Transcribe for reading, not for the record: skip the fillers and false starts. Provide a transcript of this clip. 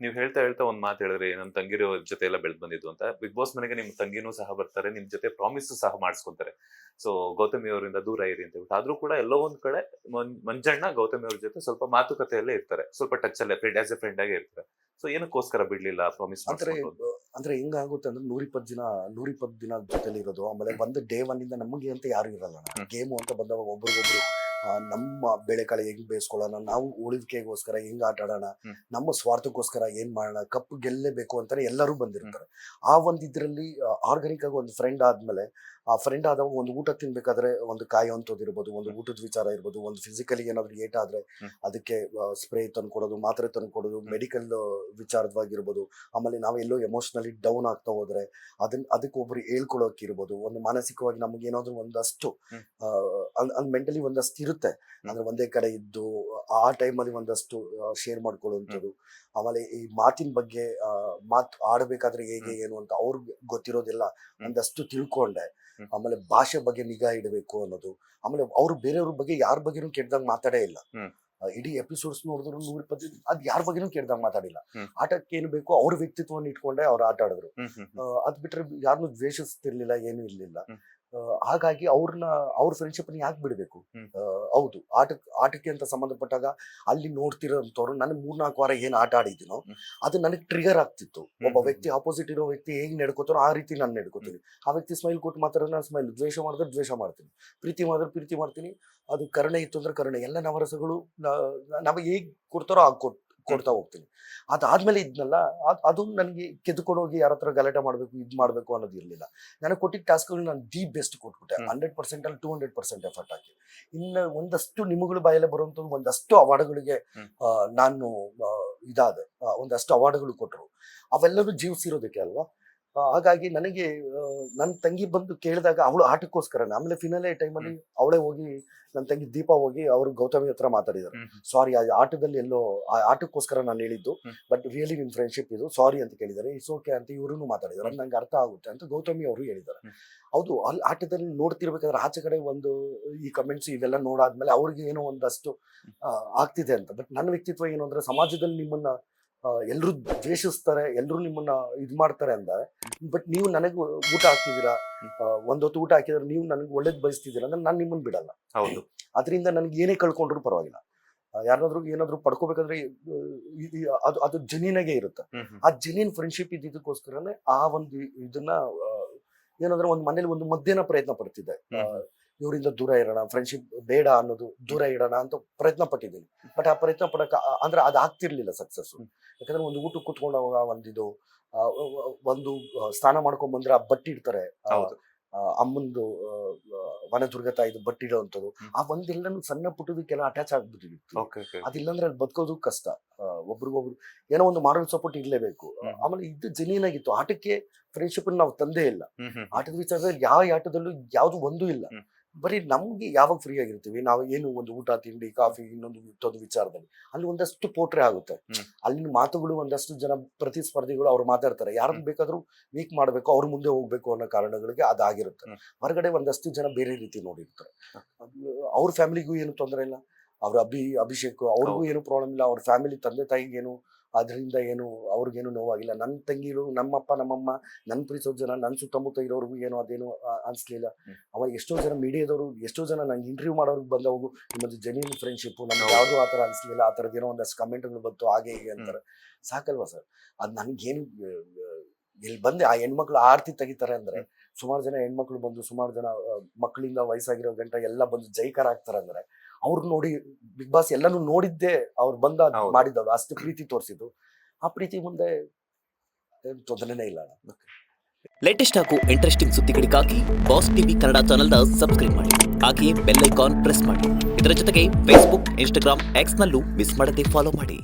ನೀವ್ ಹೇಳ್ತಾ ಹೇಳ್ತಾ ಒಂದ್ ಮಾತು ಹೇಳಿದ್ರಿ, ನಮ್ ತಂಗಿರೋ ಜೊತೆ ಎಲ್ಲ ಬೆಳೆದ್ ಬಂದಿದ್ದು ಅಂತ. ಬಿಗ್ ಬಾಸ್ ಮನೆಗೆ ನಿಮ್ ತಂಗಿನೂ ಸಹ ಬರ್ತಾರೆ, ನಿಮ್ ಜೊತೆ ಪ್ರಾಮಿಸ್ ಸಹ ಮಾಡಿಸ್ಕೊಂತಾರೆ. ಸೊ ಗೌತಮಿ ಅವರಿಂದ ದೂರ ಇರಿ ಅಂತ ಹೇಳ್ಬಿಟ್ಟು. ಆದ್ರೂ ಕೂಡ ಎಲ್ಲೋ ಒಂದ್ ಕಡೆ ಮಂಜಣ್ಣ ಗೌತಮಿ ಅವ್ರ ಜೊತೆ ಸ್ವಲ್ಪ ಮಾತುಕತೆಯಲ್ಲೇ ಇರ್ತಾರೆ, ಸ್ವಲ್ಪ ಟಚ್ ಅಲ್ಲೇ ಆಸ್ ಎ ಫ್ರೆಂಡ್ ಆಗಿ ಇರ್ತಾರೆ. ಸೊ ಏನಕ್ಕೋಸ್ಕರ ಬಿಡ್ಲಿಲ್ಲ ಪ್ರಾಮಿಸ್ ಅಂದ್ರೆ ಮಾಡಿಸ್ಕೊಂಡು? ಅಂದ್ರೆ ಹೆಂಗಾಗುತ್ತೆ ಅಂದ್ರೆ 120 ದಿನ ಜೊತೆಲಿ ಇರೋದು. ಆಮೇಲೆ ಒಂದು ಡೇ ಒನ್ ಇಂದ ನಮಗೆ ಅಂತ ಯಾರು ಇರಲ್ಲ. ಹ್ಮ್ ಗೇಮು ಅಂತ ಬಂದಾಗ ಒಬ್ರಿಗೊಬ್ರು ನಮ್ಮ ಬೆಳೆಕಾಳು ಹೆಂಗ್ ಬೇಯಿಸ್ಕೊಳ್ಳೋಣ, ನಾವು ಉಳಿವಿಕೆಗೋಸ್ಕರ ಹೆಂಗ್ ಆಟ ಆಡೋಣ, ಹ್ಮ್ ನಮ್ಮ ಸ್ವಾರ್ಥಕ್ಕೋಸ್ಕರ ಏನ್ ಮಾಡೋಣ, ಕಪ್ಪು ಗೆಲ್ಲೇಬೇಕು ಅಂತಾನೆ ಎಲ್ಲರೂ ಹ್ಮ್ ಬಂದಿರ್ತಾರೆ. ಆ ಒಂದು ಇದ್ರಲ್ಲಿ ಆರ್ಗಾನಿಕ್ ಆಗಿ ಒಂದು ಫ್ರೆಂಡ್ ಆದ್ಮೇಲೆ, ಆ ಫ್ರೆಂಡ್ ಆದವಾಗ ಒಂದು ಊಟ ತಿನ್ಬೇಕಾದ್ರೆ ಒಂದು ಕಾಯುವಂಥದ್ದು ಇರ್ಬೋದು, ಒಂದು ಹ್ಮ್ ಊಟದ ವಿಚಾರ ಇರ್ಬೋದು, ಒಂದು ಫಿಸಿಕಲಿ ಏನಾದ್ರು ಏಟಾದ್ರೆ ಹ್ಮ್ ಅದಕ್ಕೆ ಸ್ಪ್ರೇ ತಂದ್ಕೊಡೋದು, ಮಾತ್ರೆ ತಂದ್ಕೊಡೋದು, ಹ್ಮ್ ಮೆಡಿಕಲ್ ವಿಚಾರವಾಗಿರ್ಬೋದು. ಆಮೇಲೆ ನಾವು ಎಲ್ಲೋ ಎಮೋಷನಲಿ ಡೌನ್ ಆಗ್ತಾ ಹೋದ್ರೆ ಅದಕ್ಕೆ ಒಬ್ರು ಹೇಳ್ಕೊಳೋಕಿರ್ಬೋದು. ಒಂದು ಮಾನಸಿಕವಾಗಿ ನಮ್ಗೆ ಏನಾದ್ರು ಒಂದಷ್ಟು ಹ್ಮ್ ಮೆಂಟಲಿ ಒಂದಷ್ಟು ಇರುತ್ತೆ. ಹ್ಮ್ ಅಂದ್ರೆ ಒಂದೇ ಕಡೆ ಇದ್ದು ಆ ಟೈಮಲ್ಲಿ ಒಂದಷ್ಟು ಶೇರ್ ಹ್ಮ್ ಮಾಡ್ಕೊಳ್ಳುವಂಥದ್ದು. ಆಮೇಲೆ ಈ ಮಾತಿನ ಬಗ್ಗೆ ಮಾತು ಆಡ್ಬೇಕಾದ್ರೆ ಹೇಗೆ ಹ್ಮ್ ಏನು ಅಂತ ಅವ್ರಿಗೆ ಗೊತ್ತಿರೋದಿಲ್ಲ ಹ್ಮ್ ಒಂದಷ್ಟು ತಿಳ್ಕೊಂಡೆ. ಹ್ಮ್ ಆಮೇಲೆ ಭಾಷೆ ಬಗ್ಗೆ ನಿಗಾ ಇಡಬೇಕು ಅನ್ನೋದು. ಆಮೇಲೆ ಅವ್ರು ಬೇರೆಯವ್ರ ಬಗ್ಗೆ ಯಾರ ಬಗ್ಗೆನೂ ಕೆಟ್ಟದಾಗ ಮಾತಾಡೇ ಇಲ್ಲ. ಹ್ಮ್ ಇಡೀ ಎಪಿಸೋಡ್ಸ್ ನೋಡಿದ್ರು 120 ಅದ್ ಯಾರ ಬಗ್ಗೆನೂ ಕೆಟ್ಟದಾಗ ಮಾತಾಡಿಲ್ಲ. ಹ್ಮ್ ಆಟಕ್ಕೆ ಏನು ಬೇಕು ಅವ್ರ ವ್ಯಕ್ತಿತ್ವವನ್ನು ಇಟ್ಕೊಂಡೆ ಅವ್ರು ಆಟ ಆಡಿದ್ರು. ಹ್ಮ್ ಹ್ಮ್ ಹ್ಮ್ ಅದ್ ಬಿಟ್ರೆ ಯಾರನ್ನೂ ದ್ವೇಷಿಸ್ತಿರ್ಲಿಲ್ಲ, ಏನೂ ಇರ್ಲಿಲ್ಲ. ಹ್ಮ್ ಹಾಗಾಗಿ ಅವ್ರ ಫ್ರೆಂಡ್ಶಿಪ್ನ ಯಾಕೆ ಬಿಡಬೇಕು? ಹ್ಮ್ ಹೌದು, ಆಟಕ್ಕೆ ಅಂತ ಸಂಬಂಧಪಟ್ಟಾಗ ಅಲ್ಲಿ ನೋಡ್ತಿರೋಂಥವ್ರು ನನಗೆ 3-4 ವಾರ ಏನು ಆಟ ಆಡಿದ್ದೀನೋ ಹ್ಮ್ ಅದು ನನಗೆ ಟ್ರಿಗರ್ ಆಗ್ತಿತ್ತು. ಹ್ಮ್ ಒಬ್ಬ ಹ್ಮ್ ವ್ಯಕ್ತಿ ಆಪೋಸಿಟ್ ಇರೋ ವ್ಯಕ್ತಿ ಹೇಗೆ ನಡ್ಕೋತಾರೋ ಆ ರೀತಿ ನಾನು ಹ್ಮ್ ನಡ್ಕೋತೀನಿ. ಆ ವ್ಯಕ್ತಿ ಸ್ಮೈಲ್ ಕೊಟ್ಟು ಮಾತಾಡಿದ್ರೆ ನಾನು ಸ್ಮೈಲ್, ದ್ವೇಷ ಮಾಡಿದ್ರೆ ದ್ವೇಷ ಮಾಡ್ತೀನಿ, ಪ್ರೀತಿ ಮಾಡಿದ್ರೆ ಪ್ರೀತಿ ಮಾಡ್ತೀನಿ. ಅದು ಕರುಣೆ ಇತ್ತು ಅಂದ್ರೆ ಕರುಣೆ. ಎಲ್ಲ ನವರಸಗಳು ನಮಗೆ ಹೇಗೆ ಕೊಡ್ತಾರೋ ಆಗ ಹ್ಮ್ ಕೊಡ್ತಾ ಹೋಗ್ತೀನಿ. ಅದಾದ್ಮೇಲೆ ಇದ್ನಲ್ಲ, ಅದು ನನಗೆ ಕೆದ್ಕೊಂಡೋಗಿ ಯಾರ ಹತ್ರ ಗಲಾಟೆ ಮಾಡಬೇಕು, ಇದು ಮಾಡಬೇಕು ಅನ್ನೋದು ಇರಲಿಲ್ಲ. ನನಗೆ ಕೊಟ್ಟಿದ್ದ ಟಾಸ್ಕ್ಗಳು ನಾನು ದಿ ಬೆಸ್ಟ್ ಕೊಟ್ಬಿಟ್ಟೆ. ಹ್ಮ್ 100% ಅಲ್ಲಿ 200% ಎಫರ್ಟ್ ಹಾಕಿ. ಇನ್ನು ಒಂದಷ್ಟು ನಿಮಗಳ ಬಾಯಲ್ಲೇ ಬರುವಂಥದ್ದು ಒಂದಷ್ಟು ಅವಾರ್ಡ್ಗಳಿಗೆ ಹ್ಮ್ ನಾನು ಇದಾದೆ. ಒಂದಷ್ಟು ಅವಾರ್ಡ್ಗಳು ಕೊಟ್ಟರು. ಅವೆಲ್ಲವೂ ಜೀವಿಸಿರೋದಕ್ಕೆ ಅಲ್ವಾ. ಹಾಗಾಗಿ ನನಗೆ ನನ್ನ ತಂಗಿ ಬಂದು ಕೇಳಿದಾಗ ಅವಳು ಆಟಕ್ಕೋಸ್ಕರನೇ. ಆಮೇಲೆ ಫಿನಾಲೆ ಟೈಮಲ್ಲಿ ಹ್ಮ್ ಅವಳೇ ಹೋಗಿ, ನನ್ನ ತಂಗಿ ದೀಪಾ ಹೋಗಿ ಅವರು ಗೌತಮಿ ಹತ್ರ ಮಾತಾಡಿದ್ದಾರೆ. ಹ್ಮ್ ಸಾರಿ, ಆ ಆಟದಲ್ಲಿ ಎಲ್ಲೋ ಆ ಆಟಕ್ಕೋಸ್ಕರ ನಾನು ಹೇಳಿದ್ದು, ಹ್ಮ್ ಬಟ್ ರಿಯಲಿ ನಿಮ್ ಫ್ರೆಂಡ್ಶಿಪ್ ಇದು, ಸಾರಿ ಅಂತ ಕೇಳಿದ್ದಾರೆ. ಇಟ್ಸ್ ಓಕೆ ಅಂತ ಇವರು ಮಾತಾಡಿದ್ದಾರೆ. ಹ್ಮ್ ಅದು ನಂಗೆ ಅರ್ಥ ಆಗುತ್ತೆ ಅಂತ ಗೌತಮಿ ಅವರು ಹೇಳಿದ್ದಾರೆ. ಹ್ಮ್ ಹೌದು, ಅಲ್ಲಿ ಆಟದಲ್ಲಿ ನೋಡ್ತಿರ್ಬೇಕಾದ್ರೆ ಆಚೆ ಕಡೆ ಒಂದು ಈ ಕಮೆಂಟ್ಸ್ ಇವೆಲ್ಲ ನೋಡಾದ್ಮೇಲೆ ಅವ್ರಿಗೆ ಏನೋ ಒಂದಷ್ಟು ಆಗ್ತಿದೆ ಅಂತ. ಬಟ್ ನನ್ನ ವ್ಯಕ್ತಿತ್ವ ಏನು ಅಂದ್ರೆ, ಸಮಾಜದಲ್ಲಿ ನಿಮ್ಮನ್ನ ಎಲ್ಲರೂ ದ್ವೇಷಿಸ್ತಾರೆ, ಎಲ್ಲರೂ ನಿಮ್ಮನ್ನ ಇದು ಮಾಡ್ತಾರೆ ಅಂದ್ರೆ, ಬಟ್ ನೀವು ನನಗೆ ಊಟ ಹಾಕ್ತಿದ್ದೀರಾ, ಹ್ಮ್ ಒಂದೊತ್ತು ಊಟ ಹಾಕಿದ್ರೆ ನೀವು ನನಗೆ ಒಳ್ಳೇದು ಬಯಸ್ತಿದ್ದೀರಾ ಅಂದ್ರೆ ನಾನು ನಿಮ್ಮನ್ನ ಬಿಡಲ್ಲ. ಹೌದು. ಅದರಿಂದ ನನಗೆ ಏನೇ ಕಳ್ಕೊಂಡ್ರು ಪರವಾಗಿಲ್ಲ. ಯಾರನ್ನಾದ್ರೂ ಏನಾದ್ರು ಪಡ್ಕೋಬೇಕಾದ್ರೆ ಅದು ಅದು ಜೆನ್ಯೂನಾಗೆ ಇರುತ್ತೆ. ಹ್ಮ್ ಹ್ಮ್ ಆ ಜೆನ್ಯೂನ್ ಫ್ರೆಂಡ್ಶಿಪ್ ಇದ್ದಿದ್ದಕ್ಕೋಸ್ಕರನೇ ಆ ಒಂದು ಇದನ್ನ ಏನಂದ್ರೆ ಒಂದು ಮನೇಲಿ ಒಂದು ಮಧ್ಯಾಹ್ನ ಪ್ರಯತ್ನ ಪಡ್ತಿದ್ದೆ. ಹ್ಮ್ ಹ್ಮ್ ಇವರಿಂದ ದೂರ ಇರೋಣ, ಫ್ರೆಂಡ್ಶಿಪ್ ಬೇಡ ಅನ್ನೋದು, ದೂರ ಇಡೋಣ ಅಂತ ಪ್ರಯತ್ನ ಪಟ್ಟಿದ್ದೀನಿ. ಬಟ್ ಆ ಪ್ರಯತ್ನ ಪಡಕ ಅಂದ್ರೆ ಅದು ಆಗ್ತಿರ್ಲಿಲ್ಲ ಸಕ್ಸಸ್. ಹ್ಮ್ ಯಾಕಂದ್ರೆ ಒಂದು ಊಟಕ್ಕೆ ಕುತ್ಕೊಂಡಾಗ ಒಂದಿದು ಒಂದು ಸ್ನಾನ ಮಾಡ್ಕೊಂಡ್ ಬಂದ್ರೆ ಆ ಬಟ್ಟಿ ಇಡ್ತಾರೆ, ಹೌದು. ಅಮ್ಮಂದು ವನದುರ್ಗ ತಾಯಿದು ಬಟ್ಟಿ ಇಡೋವಂಥದ್ದು. ಹ್ಮ್ ಆ ಒಂದೆಲ್ಲನೂ ಸಣ್ಣ ಪುಟ್ಟದಕ್ಕೆಲ್ಲ ಅಟ್ಯಾಚ್ ಆಗ್ಬಿಟ್ಟಿತ್ತು. Okay okay. ಅದಿಲ್ಲಾಂದ್ರೆ ಅಲ್ಲಿ ಬದುಕೋದು ಕಷ್ಟ. ಒಬ್ರಿಗೊಬ್ರು ಏನೋ ಒಂದು ಮಾರಲ್ ಸಪೋರ್ಟ್ ಇರ್ಲೇಬೇಕು. ಹ್ಮ್ ಆಮೇಲೆ ಇದು ಜೆನ್ಯೂನ್ ಆಗಿತ್ತು. ಆಟಕ್ಕೆ ಫ್ರೆಂಡ್ಶಿಪ್ ನಾವು ತಂದೇ ಇಲ್ಲ. ಹ್ಮ್ ಹ್ಮ್ ಆಟದ ವಿಚಾರದಲ್ಲಿ ಯಾವ ಆಟದಲ್ಲೂ ಯಾವ್ದು ಒಂದೂ ಇಲ್ಲ. ಹ್ಮ್ ಬರೀ ನಮ್ಗೆ ಯಾವಾಗ ಫ್ರೀ ಆಗಿರ್ತೀವಿ ನಾವು, ಏನು ಒಂದು ಊಟ ತಿಂಡಿ ಕಾಫಿ ಇನ್ನೊಂದು ಇತ್ತೊಂದು ವಿಚಾರದಲ್ಲಿ ಅಲ್ಲಿ ಒಂದಷ್ಟು ಪೋಟ್ರೆ ಆಗುತ್ತೆ. ಹ್ಮ್ ಅಲ್ಲಿನ ಮಾತುಗಳು ಒಂದಷ್ಟು ಜನ ಪ್ರತಿಸ್ಪರ್ಧಿಗಳು ಅವ್ರು ಮಾತಾಡ್ತಾರೆ. ಯಾರನ್ನ ಬೇಕಾದ್ರೂ ವೀಕ್ ಮಾಡಬೇಕು, ಅವ್ರ ಮುಂದೆ ಹೋಗ್ಬೇಕು ಅನ್ನೋ ಕಾರಣಗಳಿಗೆ ಅದಾಗಿರುತ್ತೆ. ಹ್ಮ್ ಹೊರಗಡೆ ಒಂದಷ್ಟು ಜನ ಬೇರೆ ರೀತಿ ನೋಡಿರ್ತಾರೆ. ಅವ್ರ ಫ್ಯಾಮಿಲಿಗೂ ಏನು ತೊಂದರೆ ಇಲ್ಲ, ಅವ್ರ ಅಭಿಷೇಕ್ ಅವ್ರಿಗೂ ಹೌದು. ಏನು ಪ್ರಾಬ್ಲಮ್ ಇಲ್ಲ, ಅವ್ರ ಫ್ಯಾಮಿಲಿ ತಂದೆ ತಾಯಿಗೆ ಏನು ಅದರಿಂದ ಏನು ಅವ್ರಿಗೇನು ನೋವಾಗಿಲ್ಲ. ನನ್ನ ತಂಗಿರು, ನಮ್ಮಪ್ಪ ನಮ್ಮಮ್ಮ, ನನ್ನ ಪ್ರೀತಿಸೋ ಜನ, ನನ್ನ ಸುತ್ತಮುತ್ತ ಇರೋರ್ಗು ಏನು ಅದೇನು ಅನ್ಸ್ಲಿಲ್ಲ. ಹ್ಮ್ ಅವಾಗ ಎಷ್ಟೋ ಜನ ಮೀಡಿಯಾದವರು, ಎಷ್ಟೋ ಜನ ನಂಗೆ ಇಂಟರ್ವ್ಯೂ ಮಾಡೋರ್ಗೆ ಬಂದವರು, ನಿಮ್ಮದು ಜೆನ್ಯೂನ್ ಫ್ರೆಂಡ್ಶಿಪ್, ನಮ್ಗೆ ಹೌದು. ಯಾವುದೂ ಆ ಥರ ಅನ್ಸ್ಲಿಲ್ಲ, ಆ ಥರದ್ದು ಏನೋ ಒಂದಷ್ಟು ಕಮೆಂಟ್ಗಳು ಬಂತು ಹಾಗೆ ಹೀಗೆ ಹ್ಮ್ ಅಂತಾರೆ. ಸಾಕಲ್ವಾ ಸರ್? ಅದು ನನಗೇನು ಇಲ್ಲಿ ಬಂದು ಆ ಹೆಣ್ಮಕ್ಳು ಆರತಿ ತೆಗಿತಾರೆ ಅಂದ್ರೆ, ಹ್ಮ್ ಸುಮಾರು ಜನ ಹೆಣ್ಮಕ್ಳು ಬಂದು, ಸುಮಾರು ಜನ ಮಕ್ಕಳಿಂದ ವಯಸ್ಸಾಗಿರೋ ಗಂಟ ಎಲ್ಲ ಬಂದು ಜೈಕಾರ ಆಗ್ತಾರೆ ಅಂದ್ರೆ, ಅವ್ರು ನೋಡಿ ಬಿಗ್ ಬಾಸ್ ಎಲ್ಲಾನು ನೋಡಿದ್ದೇ ಅವ್ರು ಬಂದ ಹೌದು. ಮಾಡಿದವ್ರು, ಅಷ್ಟು ಪ್ರೀತಿ ತೋರಿಸಿದ್ದು. ಆ ಪ್ರೀತಿ ಮುಂದೆ ಏನು ತೊಂದರೆನೇ ಇಲ್ಲ. ಲೇಟೆಸ್ಟ್ ಹಾಗೂ ಇಂಟ್ರೆಸ್ಟಿಂಗ್ ಸುದ್ದಿಗಳಿಗಾಗಿ ಬಾಸ್ ಟಿವಿ ಕನ್ನಡ ಚಾನೆಲ್ನ ಸಬ್ಸ್ಕ್ರೈಬ್ ಮಾಡಿ. ಹಾಗೆಯೇ ಬೆಲ್ ಐಕಾನ್ ಪ್ರೆಸ್ ಮಾಡಿ. ಇದರ ಜೊತೆಗೆ ಫೇಸ್ಬುಕ್, ಇನ್ಸ್ಟಾಗ್ರಾಮ್, ಎಕ್ಸ್ನಲ್ಲೂ ಮಿಸ್ ಮಾಡದೆ ಫಾಲೋ ಮಾಡಿ.